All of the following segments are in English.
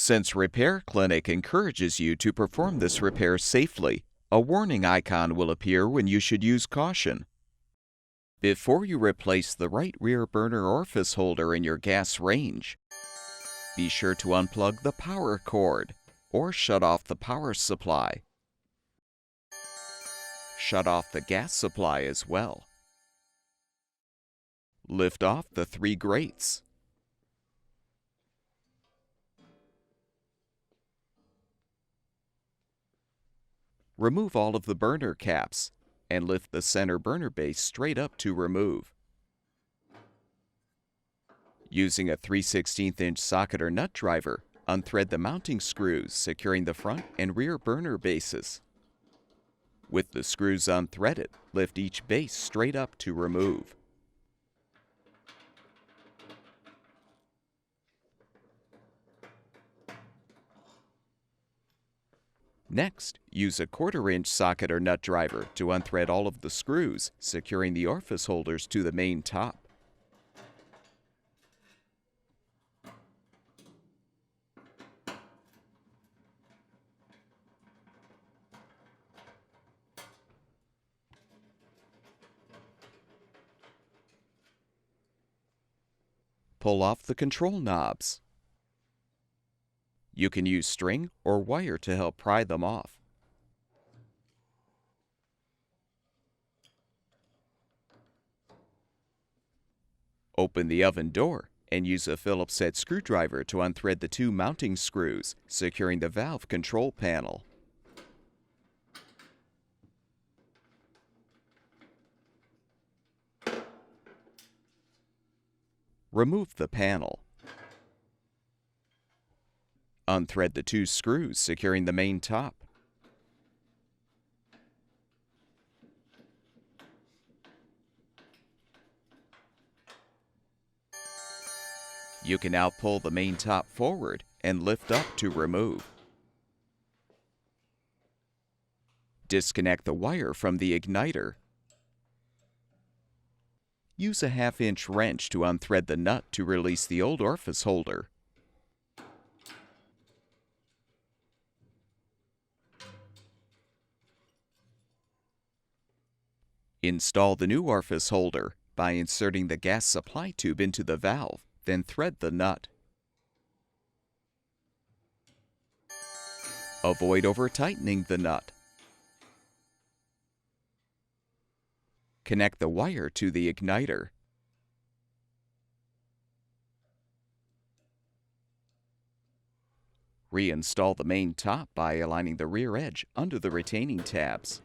Since Repair Clinic encourages you to perform this repair safely, a warning icon will appear when you should use caution. Before you replace the right rear burner orifice holder in your gas range, be sure to unplug the power cord or shut off the power supply. Shut off the gas supply as well. Lift off the 3 grates. Remove all of the burner caps and lift the center burner base straight up to remove. Using a 3/16" socket or nut driver, unthread the mounting screws securing the front and rear burner bases. With the screws unthreaded, lift each base straight up to remove. Next, use a 1/4" socket or nut driver to unthread all of the screws, securing the orifice holders to the main top. Pull off the control knobs. You can use string or wire to help pry them off. Open the oven door and use a Phillips-head screwdriver to unthread the 2 mounting screws, securing the valve control panel. Remove the panel. Unthread the 2 screws securing the main top. You can now pull the main top forward and lift up to remove. Disconnect the wire from the igniter. Use a 1/2" wrench to unthread the nut to release the old orifice holder. Install the new orifice holder by inserting the gas supply tube into the valve, then thread the nut. Avoid over-tightening the nut. Connect the wire to the igniter. Reinstall the main top by aligning the rear edge under the retaining tabs.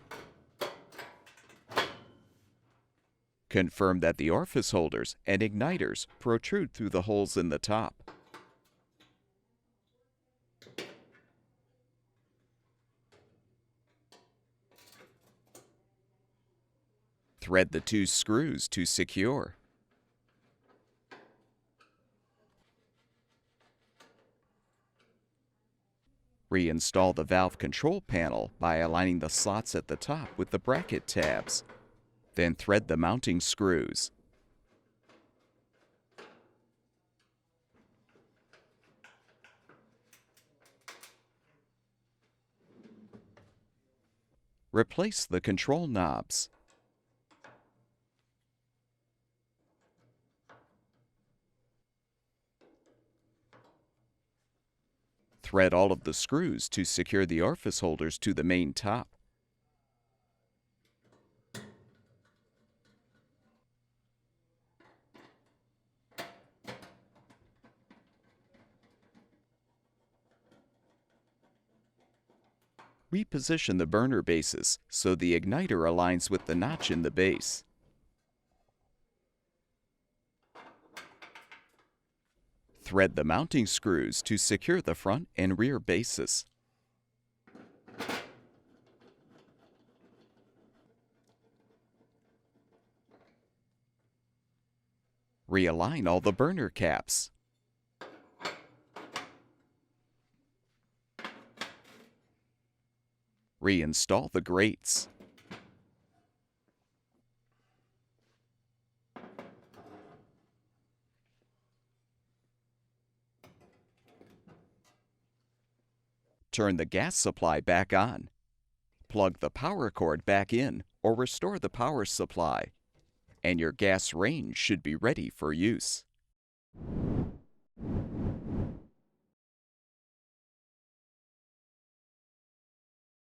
Confirm that the orifice holders and igniters protrude through the holes in the top. Thread the 2 screws to secure. Reinstall the valve control panel by aligning the slots at the top with the bracket tabs. Then thread the mounting screws. Replace the control knobs. Thread all of the screws to secure the orifice holders to the main top. Reposition the burner bases so the igniter aligns with the notch in the base. Thread the mounting screws to secure the front and rear bases. Realign all the burner caps. Reinstall the grates. Turn the gas supply back on. Plug the power cord back in or restore the power supply, and your gas range should be ready for use.